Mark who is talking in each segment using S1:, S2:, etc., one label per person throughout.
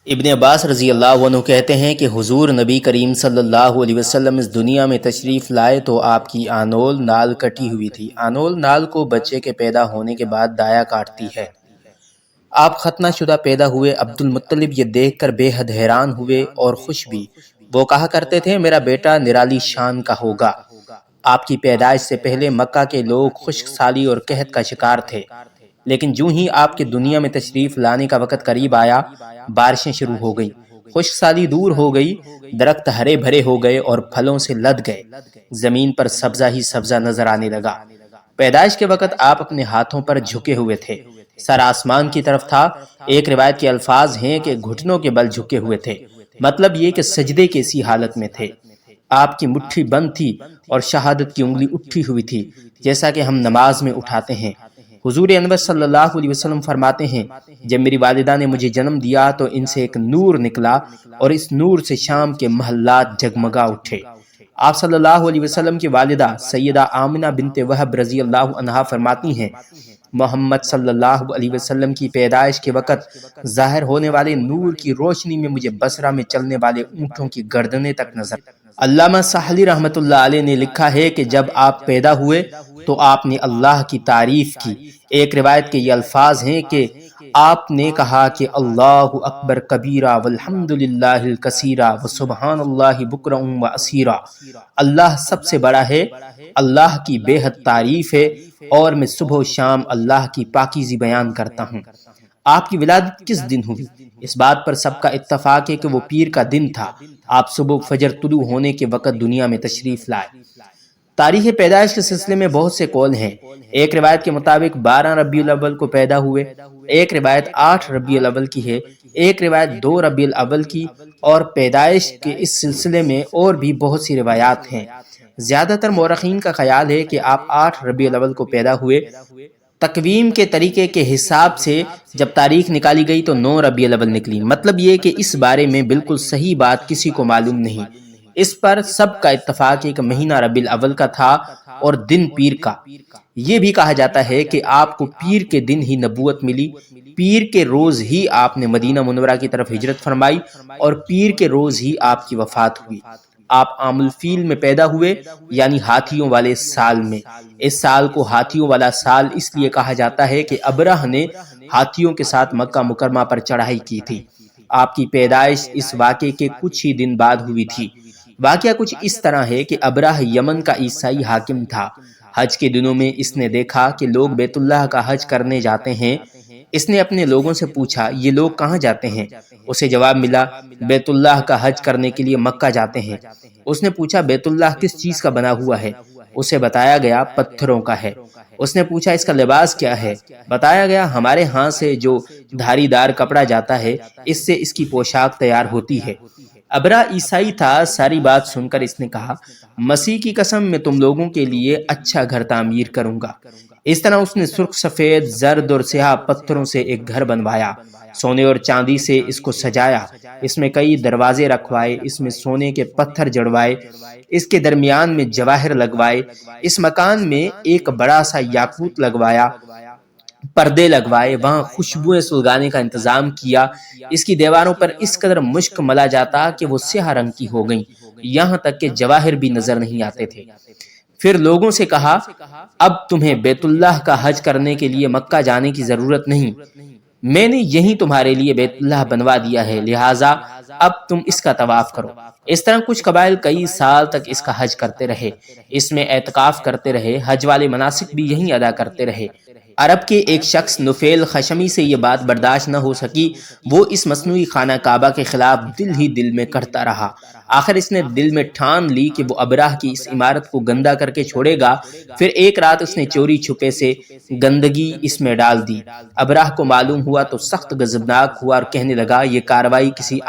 S1: ابن عباس رضی اللہ عنہ کہتے ہیں کہ حضور نبی کریم صلی اللہ علیہ وسلم اس دنیا میں تشریف لائے تو آپ کی آنول نال کٹی ہوئی تھی۔ آنول نال کو بچے کے پیدا ہونے کے بعد دایا کاٹتی ہے۔ آپ ختنہ شدہ پیدا ہوئے۔ عبد المطلب یہ دیکھ کر بے حد حیران ہوئے اور خوش بھی۔ وہ کہا کرتے تھے میرا بیٹا نرالی شان کا ہوگا۔ آپ کی پیدائش سے پہلے مکہ کے لوگ خشک سالی اور قحط کا شکار تھے، لیکن جو ہی آپ کے دنیا میں تشریف لانے کا وقت قریب آیا، بارشیں شروع ہو گئیں، خشک سالی دور ہو گئی، درخت ہرے بھرے ہو گئے اور پھلوں سے لد گئے، زمین پر سبزہ ہی سبزہ نظر آنے لگا۔ پیدائش کے وقت آپ اپنے ہاتھوں پر جھکے ہوئے تھے، سر آسمان کی طرف تھا۔ ایک روایت کے الفاظ ہیں کہ گھٹنوں کے بل جھکے ہوئے تھے، مطلب یہ کہ سجدے کی اسی حالت میں تھے۔ آپ کی مٹھی بند تھی اور شہادت کی انگلی اٹھی ہوئی تھی، جیسا کہ ہم نماز میں اٹھاتے ہیں۔ حضور انور صلی اللہ علیہ وسلم فرماتے ہیں جب میری والدہ نے مجھے جنم دیا تو ان سے ایک نور نکلا اور اس نور سے شام کے محلات جگمگا اٹھے۔ آپ صلی اللہ علیہ وسلم کی والدہ سیدہ آمنہ بنت وہب رضی اللہ عنہا فرماتی ہیں محمد صلی اللہ علیہ وسلم کی پیدائش کے وقت ظاہر ہونے والے نور کی روشنی میں مجھے بصرہ میں چلنے والے اونٹوں کی گردنیں تک نظر۔ علامہ ساحلی رحمۃ اللہ علیہ نے لکھا ہے کہ جب آپ پیدا ہوئے تو آپ نے اللہ کی تعریف کی۔ ایک روایت کے یہ الفاظ ہیں کہ آپ نے کہا کہ اللہ اکبر کبیرہ والحمد للہ الکثیرہ وسبحان اللہ بکرا و اسیرا۔ اللہ سب سے بڑا ہے، اللہ کی بے حد تعریف ہے اور میں صبح و شام اللہ کی پاکیزی بیان کرتا ہوں۔ آپ کی ولادت کس دن ہوئی؟ اس بات پر سب کا اتفاق ہے کہ وہ پیر کا دن تھا۔ آپ صبح فجر طلوع ہونے کے وقت دنیا میں تشریف لائے۔ تاریخ پیدائش کے سلسلے میں بہت سے قول ہیں۔ ایک روایت کے مطابق 12 ربیع الاول کو پیدا ہوئے، ایک روایت 8 ربیع الاول کی ہے، ایک روایت 2 ربیع الاول کی، اور پیدائش کے اس سلسلے میں اور بھی بہت سی روایات ہیں۔ زیادہ تر مورخین کا خیال ہے کہ آپ 8 ربیع الاول کو پیدا ہوئے۔ تقویم کے طریقے کے حساب سے جب تاریخ نکالی گئی تو 9 ربیع الاول نکلی۔ مطلب یہ کہ اس بارے میں بالکل صحیح بات کسی کو معلوم نہیں۔ اس پر سب کا اتفاق ہے کہ مہینہ ربیع الاول کا تھا اور دن پیر کا۔ یہ بھی کہا جاتا ہے کہ آپ کو پیر کے دن ہی نبوت ملی، پیر کے روز ہی آپ نے مدینہ منورہ کی طرف ہجرت فرمائی اور پیر کے روز ہی آپ کی وفات ہوئی۔ آپ عام الفیل میں پیدا ہوئے، یعنی ہاتھیوں والے سال میں۔ اس سال کو ہاتھیوں والا سال اس لیے کہا جاتا ہے کہ ابرہ نے ہاتھیوں کے ساتھ مکہ مکرمہ پر چڑھائی کی تھی۔ آپ کی پیدائش اس واقعے کے کچھ ہی دن بعد ہوئی تھی۔ واقعہ کچھ اس طرح ہے کہ ابرہ یمن کا عیسائی حاکم تھا۔ حج کے دنوں میں اس نے دیکھا کہ لوگ بیت اللہ کا حج کرنے جاتے ہیں۔ اس نے اپنے لوگوں سے پوچھا یہ لوگ کہاں جاتے ہیں؟ اسے جواب ملا بیت اللہ کا حج کرنے کے لیے مکہ جاتے ہیں۔ اس نے پوچھا بیت اللہ کس چیز کا بنا ہوا ہے؟ اسے بتایا گیا پتھروں کا ہے۔ اس نے پوچھا اس کا لباس کیا ہے؟ بتایا گیا ہمارے ہاں سے جو دھاری دار کپڑا جاتا ہے اس سے اس کی پوشاک تیار ہوتی ہے۔ ابرہ عیسائی تھا۔ ساری بات سن کر اس نے کہا مسیح کی قسم میں تم لوگوں کے لیے اچھا گھر تعمیر کروں گا۔ اس طرح اس نے سرخ سفید زرد اور سیاہ پتھروں سے ایک گھر بنوایا، سونے اور چاندی سے اس کو سجایا، اس میں کئی دروازے رکھوائے، اس میں سونے کے پتھر جڑوائے، اس کے درمیان میں جواہر لگوائے، اس مکان میں ایک بڑا سا یاقوت لگوایا، پردے لگوائے، وہاں خوشبوئیں سلگانے کا انتظام کیا۔ اس کی دیواروں پر اس قدر مشک ملا جاتا کہ وہ سیاہ رنگ کی ہو گئیں، یہاں تک کہ جواہر بھی نظر نہیں آتے تھے۔ پھر لوگوں سے کہا اب تمہیں بیت اللہ کا حج کرنے کے لیے مکہ جانے کی ضرورت نہیں، میں نے یہیں تمہارے لیے بیت اللہ بنوا دیا ہے، لہٰذا اب تم اس کا طواف کرو۔ اس طرح کچھ قبائل کئی سال تک اس کا حج کرتے رہے، اس میں اعتکاف کرتے رہے، حج والے مناسک بھی یہیں ادا کرتے رہے۔ عرب کے ایک شخص نفیل خشمی سے یہ بات برداشت نہ ہو سکی، وہ اس مصنوعی خانہ کعبہ کے خلاف دل ہی دل میں کرتا رہا۔ آخر اس نے دل میں ٹھان لی کہ وہ ابرہ کی اس عمارت کو گندا کر کے چھوڑے گا۔ پھر ایک رات اس نے چوری چھپے سے گندگی اس میں ڈال دی۔ ابرہ کو معلوم ہوا تو سخت غضبناک ہوا اور کہنے لگا یہ کارروائی کسی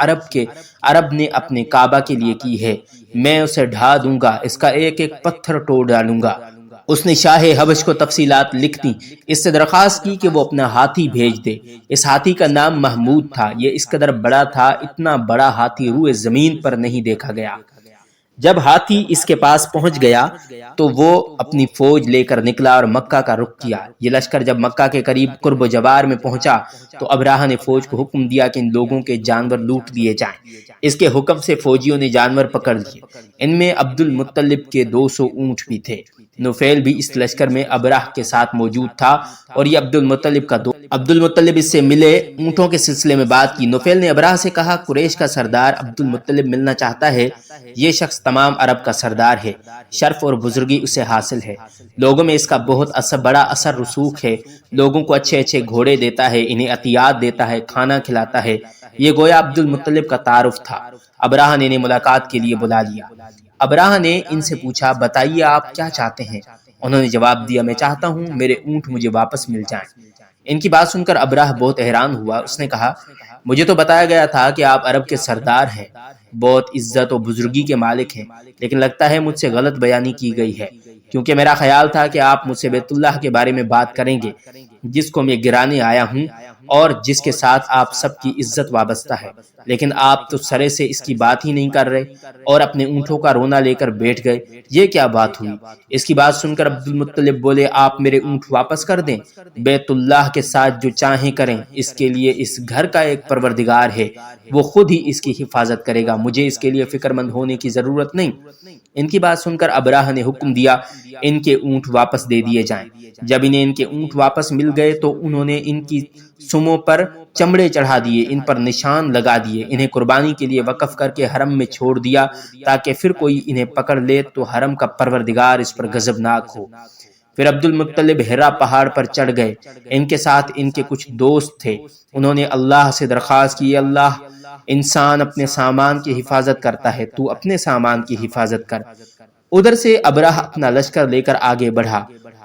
S1: عرب نے اپنے کعبہ کے لیے کی ہے، میں اسے ڈھا دوں گا، اس کا ایک ایک پتھر توڑ ڈالوں گا۔ اس نے شاہ حبش کو تفصیلات لکھ دیں، اس سے درخواست کی کہ وہ اپنا ہاتھی بھیج دے۔ اس ہاتھی کا نام محمود تھا۔ یہ اس قدر بڑا تھا، اتنا بڑا ہاتھی روئے زمین پر نہیں دیکھا گیا۔ جب ہاتھی اس کے پاس پہنچ گیا تو وہ اپنی فوج لے کر نکلا اور مکہ کا رخ کیا۔ یہ لشکر جب مکہ کے قریب قرب و جوار میں پہنچا تو ابراہ نے فوج کو حکم دیا کہ ان لوگوں کے جانور لوٹ لیے جائیں۔ اس کے حکم سے فوجیوں نے جانور پکڑ لیے۔ ان میں عبد المطلب کے 200 اونٹ بھی تھے۔ نفیل بھی اس لشکر میں ابراہ کے ساتھ موجود تھا اور یہ عبد المطلب کا دوست۔ عبد المطلب اس سے ملے، اونٹوں کے سلسلے میں بات کی۔ نفیل نے ابراہ سے کہا، قریش کا سردار عبد المطلب ملنا چاہتا ہے۔ یہ شخص تمام عرب کا سردار ہے، شرف اور بزرگی اسے حاصل ہے، لوگوں میں اس کا بہت بڑا اثر رسوخ ہے، لوگوں کو اچھے اچھے گھوڑے دیتا ہے، انہیں عطیات دیتا ہے، کھانا کھلاتا ہے۔ یہ گویا عبد المطلب کا تعارف تھا۔ ابراہ نے انہیں ملاقات کے لیے بلا لیا۔ ابراہ نے ان سے پوچھا، بتائیے آپ کیا چاہتے ہیں؟ انہوں نے جواب دیا، میں چاہتا ہوں میرے اونٹ مجھے واپس مل جائیں۔ ان کی بات سن کر ابراہ بہت حیران ہوا۔ اس نے کہا، مجھے تو بتایا گیا تھا کہ آپ عرب کے سردار ہیں، بہت عزت و بزرگی کے مالک ہیں، لیکن لگتا ہے مجھ سے غلط بیانی کی گئی ہے، کیونکہ میرا خیال تھا کہ آپ مجھ سے بیت اللہ کے بارے میں بات کریں گے، جس کو میں گرانے آیا ہوں اور جس کے ساتھ آپ سب کی عزت وابستہ ہے، لیکن آپ تو سرے سے اس کی بات ہی نہیں کر رہے اور اپنے اونٹوں کا رونا لے کر بیٹھ گئے۔ یہ کیا بات ہوئی؟ اس کی بات سن کر عبد المطلب بولے، آپ میرے اونٹ واپس کر دیں، بیت اللہ کے ساتھ جو چاہیں کریں، اس کے لیے اس گھر کا ایک پروردگار ہے، وہ خود ہی اس کی حفاظت کرے گا، مجھے اس کے لیے فکر مند ہونے کی ضرورت نہیں۔ ان کی بات سن کر ابراہ نے حکم دیا، ان کے اونٹ واپس دے دیے جائیں۔ جب انہیں ان کے اونٹ واپس مل گئے تو انہوں نے ان کی سموں پر چمڑے چڑھا دیے، ان پر نشان لگا دیے، انہیں قربانی کے لیے وقف کر کے حرم میں چھوڑ دیا تاکہ پھر کوئی انہیں پکڑ لے تو حرم کا پروردگار اس پر غضبناک ہو۔ پھر عبد المطلب ہرا پہاڑ پر چڑھ گئے۔ ان کے ساتھ ان کے کچھ دوست تھے۔ انہوں نے اللہ سے درخواست کی، اللہ، انسان اپنے سامان کی حفاظت کرتا ہے، تو اپنے سامان کی حفاظت کر۔ ادھر سے ابراہ اپنا لشکر لے کر آگے بڑھا۔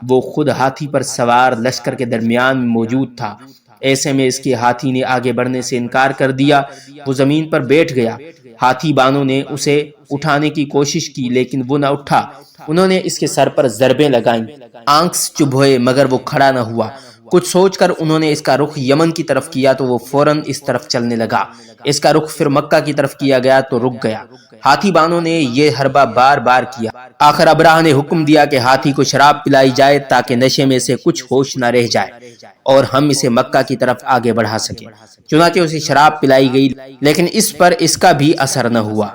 S1: وہ خود ہاتھی پر سوار لشکر کے درمیان میں موجود تھا۔ ایسے میں اس کے ہاتھی نے آگے بڑھنے سے انکار کر دیا۔ وہ زمین پر بیٹھ گیا۔ ہاتھی بانوں نے اسے اٹھانے کی کوشش کی لیکن وہ نہ اٹھا۔ انہوں نے اس کے سر پر ضربیں لگائیں، آنکھ چبھوئے مگر وہ کھڑا نہ ہوا۔ کچھ سوچ کر انہوں نے اس کا رخ یمن کی طرف کیا تو وہ فوراً اس طرف چلنے لگا۔ اس کا رخ پھر مکہ کی طرف کیا گیا تو رک گیا۔ ہاتھی بانوں نے یہ حربہ بار بار کیا۔ آخر ابراہ نے حکم دیا کہ ہاتھی کو شراب پلائی جائے تاکہ نشے میں سے کچھ ہوش نہ رہ جائے اور ہم اسے مکہ کی طرف آگے بڑھا سکیں۔ چنانچہ اسے شراب پلائی گئی لیکن اس پر اس کا بھی اثر نہ ہوا۔